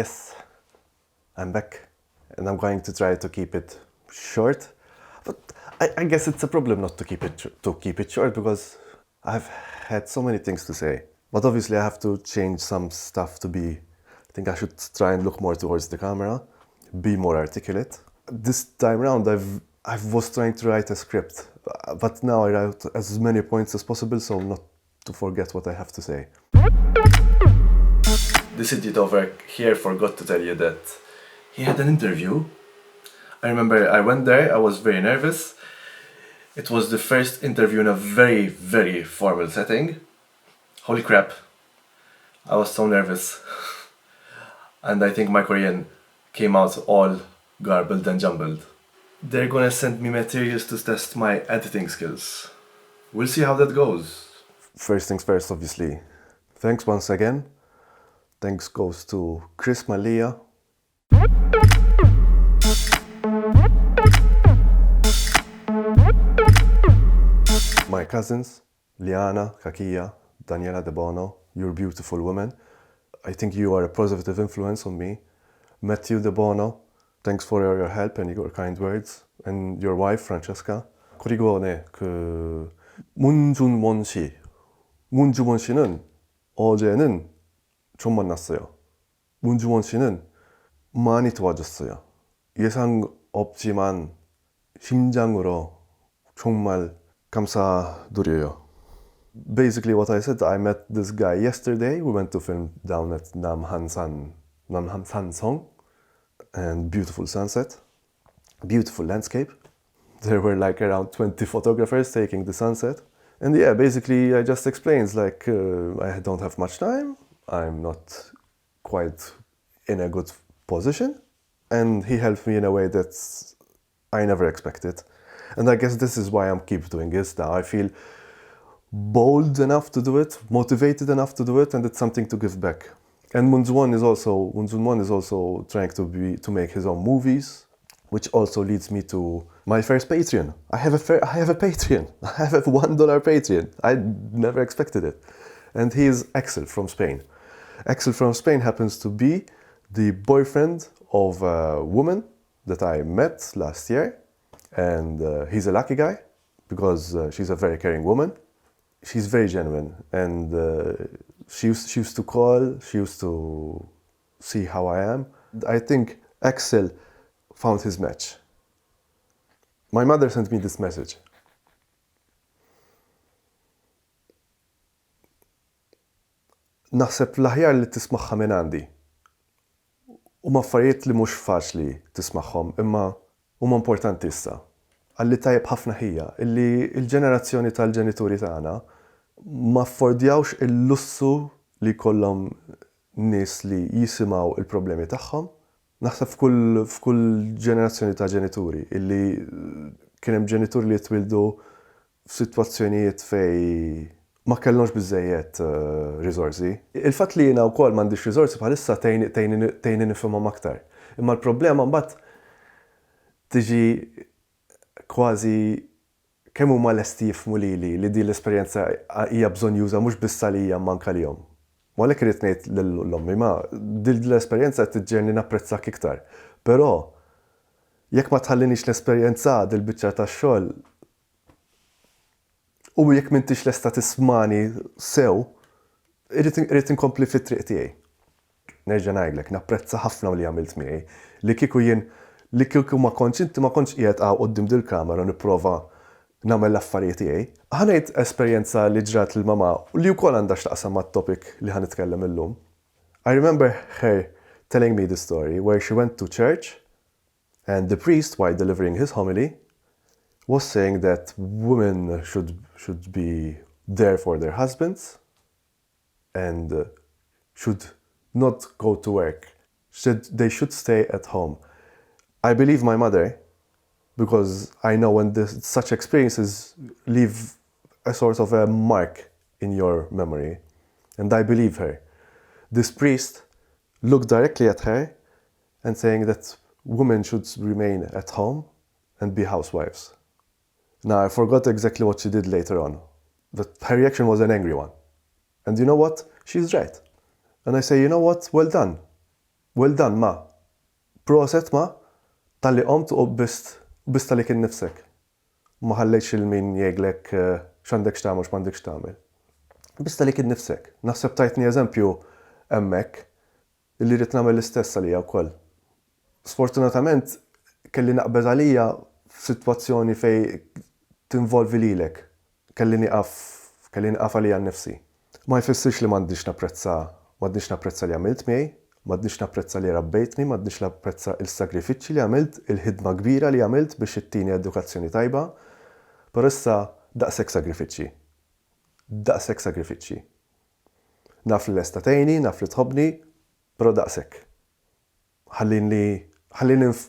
Yes, I'm back, and I'm going to try to keep it short. But I guess it's a problem not to keep it short because I've had so many things to say. But obviously, I have to change some stuff to be. I think I should try and look more towards the camera, be more articulate. This time around, I was trying to write a script, but now I write as many points as possible, so not to forget what I have to say. This idiot over here forgot to tell you that he had an interview. I remember I went there, I was very nervous. It was the first interview in a very, very formal setting. Holy crap, I was so nervous. And I think my Korean came out all garbled and jumbled. They're gonna send me materials to test my editing skills. We'll see how that goes. First things first, obviously. Thanks once again. Thanks goes to Chris, Mallia. My cousins, Liana, Kakia, Daniela De Bono, you're beautiful women. I think you are a positive influence on me. Matthew De Bono, thanks for your help and your kind words. And your wife, Francesca. 그리고 문준원 씨. 문준원 씨는 어제는 좀 만났어요. 문준원 씨는 많이 도와줬어요. 예상 없지만 심장으로 정말 감사드려요. Basically what I said, I met this guy yesterday. We went to film down at Namhansan Song, and beautiful sunset, beautiful landscape. There were like around 20 photographers taking the sunset. And yeah, basically I just explained like I don't have much time. I'm not quite in a good position. And he helped me in a way that I never expected. And I guess this is why I'm keep doing this now. I feel bold enough to do it, motivated enough to do it, and it's something to give back. And Munjun is also trying to make his own movies, which also leads me to my first Patreon. I have a Patreon. I have a $1 Patreon. I never expected it. And he is Axel from Spain. Axel from Spain happens to be the boyfriend of a woman that I met last year. And he's a lucky guy because she's a very caring woman. She's very genuine, and she used to call, she used to see how I am. I think Axel found his match. My mother sent me this message. Naħseb l-aħjar li tismaħħa minn għandi. Huma affarijiet li mhux faċli tismaħħhom, imma huma importanti issa. Għalli tajjeb ħafna ħija, illi il-ġenerazzjoni tal-ġenituri tagħna ma affordjawx il-lussu li kollhom nies li jisimgħu il-problemi tagħhom. Naħseb f'kull ġenerazzjoni ta' ġenituri, illi kien hemm ġenituri li jitwildu f'sitwazzjonijiet fej ma kellhomx biżżejjed riżorsi. Il-fatt li jiena wkoll m'għandix riżorsi bħalissa tgħinni nifhimhom aktar. Imma l-problema mbagħad tiġi kważi kemm huma lesti jifhmu lili li din l-esperjenza hija bżonn juża mhux biss għalija manka lihom. U għalhekk irid ngħid lill-ommi ma din l-esperjenza tiġġielni napprezzak iktar. Però jekk ma tħallinix l-esperjenza dil-biċċa tax-xogħol u jekk m'intix lesta tismani sew, irid inkompli fit-triq tiegħi. Nerġa' ngħidlek, napprezza ħafna li għamilt miegħi li kieku ma kontx qiegħed quddiem dil-kamera nipprova nagħmel l-affarijiet tiegħi. Ħanejt esperjenza li ġrat lill-mama li wkoll għandha x'taqsam mat-topic li ħanitkellem illum. I remember her telling me the story where she went to church and the priest, while delivering his homily, was saying that women should be there for their husbands and should not go to work. They should stay at home. I believe my mother, because I know when such experiences leave a sort of a mark in your memory. And I believe her. This priest looked directly at her and saying that women should remain at home and be housewives. Now, I forgot exactly what she did later on, but her reaction was an angry one. And you know what? She's right. And I say, you know what? Well done. Well done ma. Proset ma tal-li qomt u bist tal-li kien nifsek. Ma ħallejx il-min jgħidlek x'għandek x'tagħmel x'm'għandekx tagħmel. Bist tal-li kien nifsek. Naħseb tajtni eżempju hemmhekk illi rrid nagħmel l-istess għalija wkoll. Sfortunatament kelli naqbeż għalija f'sitwazzjoni fej tinvolvi lilek. Kelli nieqaf għalija nnifsi. Ma jfissirx li m'għandix napprezza li għamilt miegħi, m'għandix napprezza li rabbejtni, m'għandix napprezza il-sagrifiċċji li għamilt, il-ħidma kbira li għamilt biex ittini edukazzjoni tajba, però issa daqshekk sagrifiċċji. Naf li lesta tgħinni, naf li tħobbni, però daqshekk. Ħallini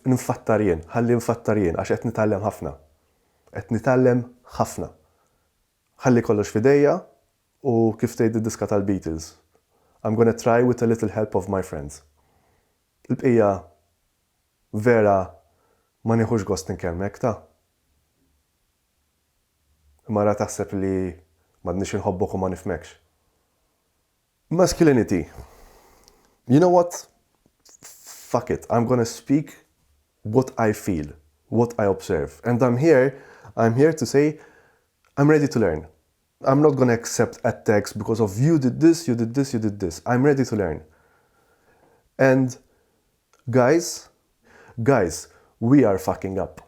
nfattar jien, għax qed nitgħallem ħafna. Ħalli kollox f'idejja u kif tgħid id-diska tal-Beatles. I'm gonna try with a little help of my friends. Il-bqija vera ma nieħux gost inkellmek ta'. Mara taħseb li m'għadniex inħobbok u ma nifhmekx. Masculinity. You know what? Fuck it. I'm gonna speak what I feel, what I observe. And I'm here to say I'm ready to learn. I'm not gonna accept attacks because of you did this. I'm ready to learn. And guys, we are fucking up.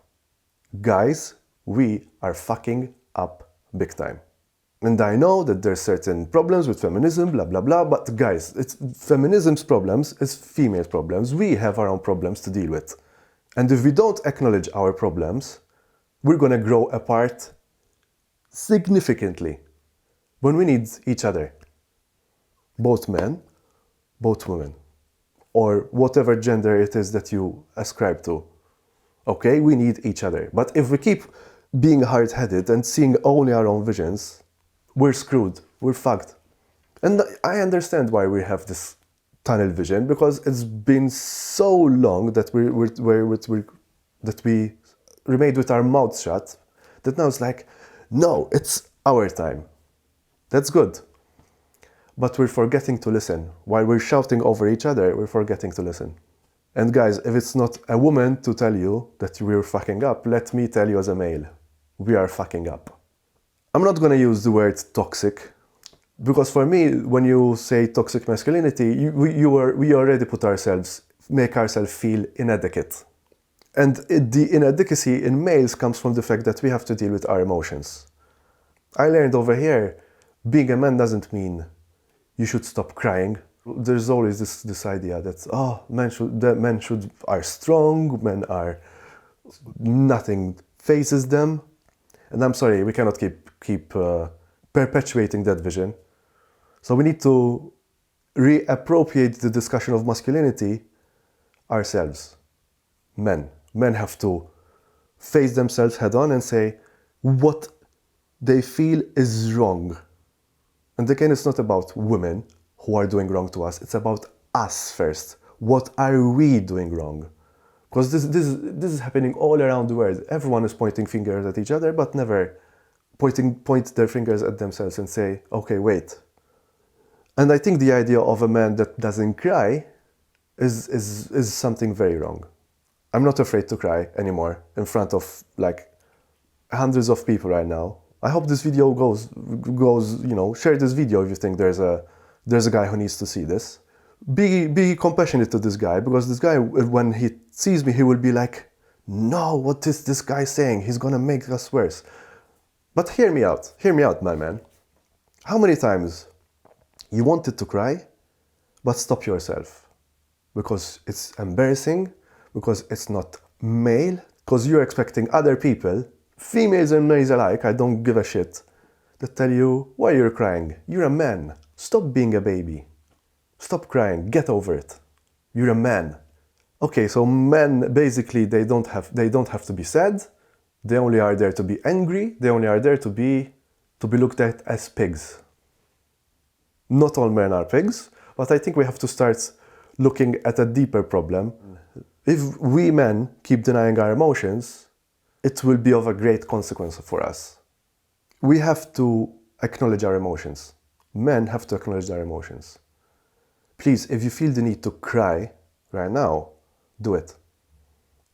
Guys, we are fucking up big time. And I know that there's certain problems with feminism, blah, blah, blah, but guys, feminism's problems is female problems. We have our own problems to deal with. And if we don't acknowledge our problems, we're gonna grow apart significantly when we need each other. Both men, both women, or whatever gender it is that you ascribe to. Okay, we need each other. But if we keep being hard-headed and seeing only our own visions, we're screwed, we're fucked. And I understand why we have this tunnel vision, because it's been so long that we remained with our mouths shut, that now it's like, no, it's our time. That's good. But we're forgetting to listen. While we're shouting over each other, we're forgetting to listen. And guys, if it's not a woman to tell you that we're fucking up, let me tell you as a male, we are fucking up. I'm not gonna use the word toxic, because for me, when you say toxic masculinity, we already make ourselves feel inadequate. And the inadequacy in males comes from the fact that we have to deal with our emotions. I learned over here, being a man doesn't mean you should stop crying. There's always this idea that, men are strong, nothing faces them. And I'm sorry, we cannot keep perpetuating that vision. So we need to reappropriate the discussion of masculinity ourselves. Men have to face themselves head on and say what they feel is wrong. And again, it's not about women who are doing wrong to us. It's about us first. What are we doing wrong? Because this is happening all around the world. Everyone is pointing fingers at each other, but never point their fingers at themselves and say, okay, wait. And I think the idea of a man that doesn't cry is something very wrong. I'm not afraid to cry anymore in front of like hundreds of people right now. I hope this video goes, share this video if you think there's a guy who needs to see this. Be compassionate to this guy, because this guy, when he sees me, he will be like, no, what is this guy saying? He's gonna make us worse. But hear me out, my man. How many times you wanted to cry, but stop yourself? Because it's embarrassing, because it's not male, because you're expecting other people, females and males alike, I don't give a shit, that tell you, why you're crying? You're a man. Stop being a baby. Stop crying. Get over it. You're a man. Okay, so men, basically, they don't have to be sad. They only are there to be angry. They only are there to be looked at as pigs. Not all men are pigs, but I think we have to start looking at a deeper problem. If we men keep denying our emotions, it will be of a great consequence for us. We have to acknowledge our emotions. Men have to acknowledge their emotions. Please, if you feel the need to cry, right now, do it.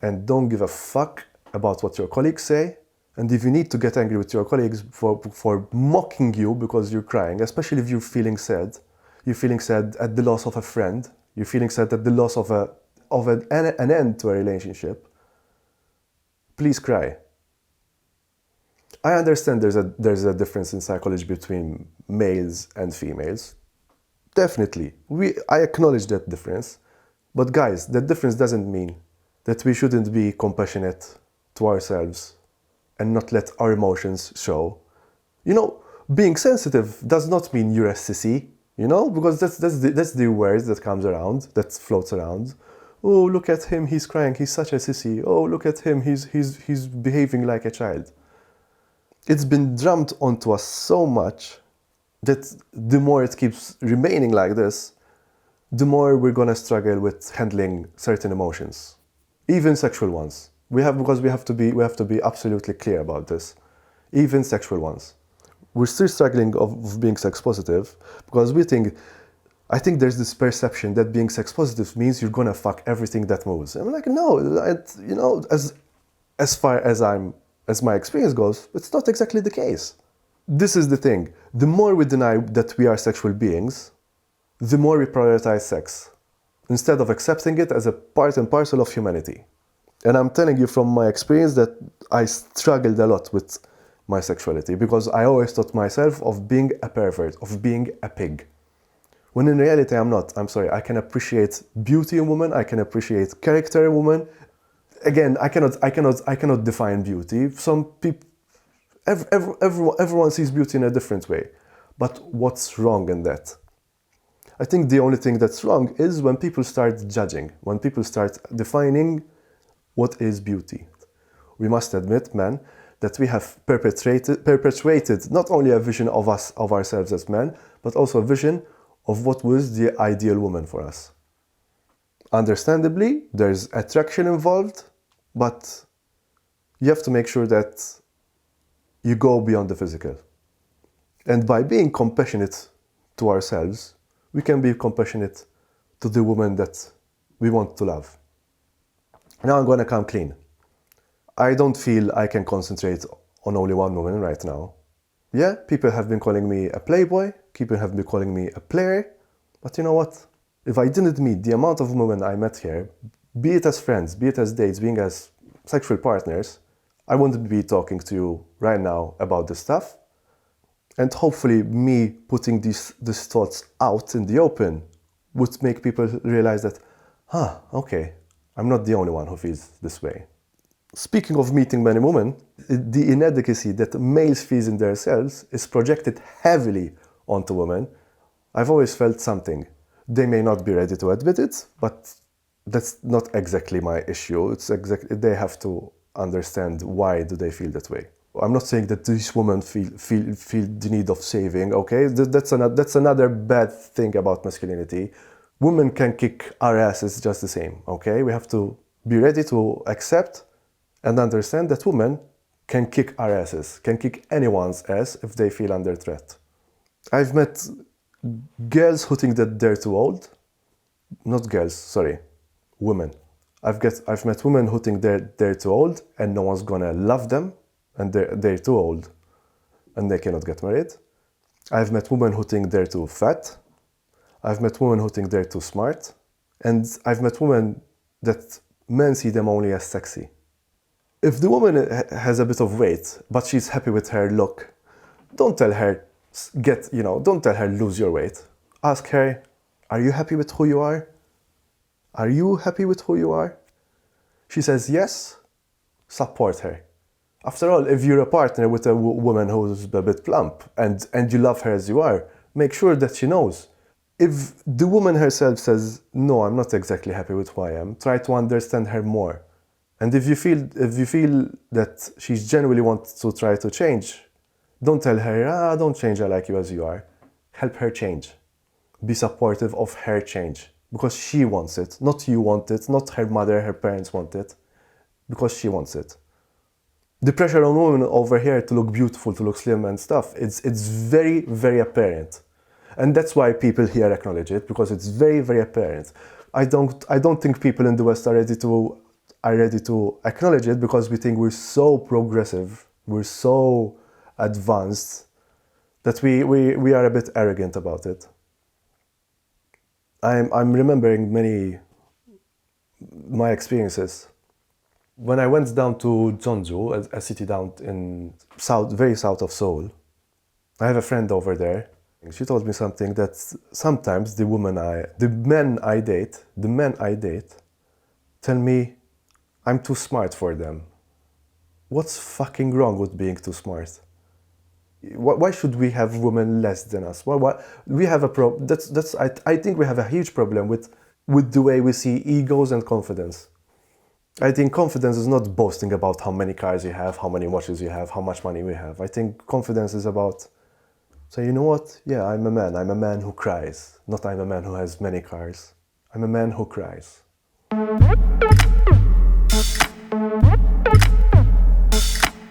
And don't give a fuck about what your colleagues say. And if you need to get angry with your colleagues for mocking you because you're crying, especially if you're feeling sad at the loss of a friend, you're feeling sad at the loss of an end to a relationship, please cry. I understand there's a difference in psychology between males and females. Definitely. I acknowledge that difference. But guys, that difference doesn't mean that we shouldn't be compassionate to ourselves and not let our emotions show. You know, being sensitive does not mean you're a sissy, you know, because that's the word that comes around, that floats around. Oh, look at him, he's crying, he's such a sissy. Oh, look at him, he's behaving like a child. It's been drummed onto us so much that the more it keeps remaining like this, the more we're gonna struggle with handling certain emotions, even sexual ones. Because we have to be absolutely clear about this. Even sexual ones. We're still struggling of being sex positive because I think there's this perception that being sex positive means you're gonna fuck everything that moves. I'm like, no, you know, as far as my experience goes, it's not exactly the case. This is the thing. The more we deny that we are sexual beings, the more we prioritize sex, instead of accepting it as a part and parcel of humanity. And I'm telling you from my experience that I struggled a lot with my sexuality because I always thought myself of being a pervert, of being a pig. When in reality I'm not. I'm sorry. I can appreciate beauty in women. I can appreciate character in women. Again, I cannot define beauty. Some people, everyone sees beauty in a different way. But what's wrong in that? I think the only thing that's wrong is when people start judging, when people start defining what is beauty. We must admit, man, that we have perpetuated not only a vision of ourselves as men, but also a vision of what was the ideal woman for us. Understandably, there's attraction involved, but you have to make sure that you go beyond the physical. And by being compassionate to ourselves, we can be compassionate to the woman that we want to love. Now I'm gonna come clean. I don't feel I can concentrate on only one woman right now. Yeah, people have been calling me a playboy, people have been calling me a player, but you know what? If I didn't meet the amount of women I met here, be it as friends, be it as dates, being as sexual partners, I wouldn't be talking to you right now about this stuff. And hopefully me putting these thoughts out in the open would make people realize that, okay, I'm not the only one who feels this way. Speaking of meeting many women, the inadequacy that males feel in themselves is projected heavily onto women. I've always felt something. They may not be ready to admit it, but that's not exactly my issue. They have to understand why do they feel that way. I'm not saying that these women feel the need of saving, okay? That's another bad thing about masculinity. Women can kick our asses just the same, okay? We have to be ready to accept and understand that women can kick our asses, can kick anyone's ass if they feel under threat. I've met girls who think that they're too old. Not girls, sorry, women. I've met women who think they're too old and no one's gonna love them and they're too old and they cannot get married. I've met women who think they're too fat. I've met women who think they're too smart. And I've met women that men see them only as sexy. If the woman has a bit of weight, but she's happy with her look, don't tell her don't tell her lose your weight. Ask her, are you happy with who you are? Are you happy with who you are? She says yes, support her. After all, if you're a partner with a woman who's a bit plump and you love her as you are, make sure that she knows. If the woman herself says, no, I'm not exactly happy with who I am, try to understand her more. And if you feel that she genuinely wants to try to change, don't tell her, don't change, I like you as you are. Help her change. Be supportive of her change. Because she wants it, not you want it, not her mother, her parents want it. Because she wants it. The pressure on women over here to look beautiful, to look slim and stuff, it's very, very apparent. And that's why people here acknowledge it, because it's very, very apparent. I don't think people in the West are ready to acknowledge it, because we think we're so progressive, we're so advanced, that we are a bit arrogant about it. I'm remembering my experiences. When I went down to Jeonju, a city down in very south of Seoul, I have a friend over there. She told me something, that sometimes the men I date, tell me I'm too smart for them. What's fucking wrong with being too smart? Why should we have women less than us? We have a problem. I think we have a huge problem with the way we see egos and confidence. I think confidence is not boasting about how many cars you have, how many watches you have, how much money we have. I think confidence is about saying, you know what? Yeah, I'm a man. I'm a man who cries. Not I'm a man who has many cars. I'm a man who cries.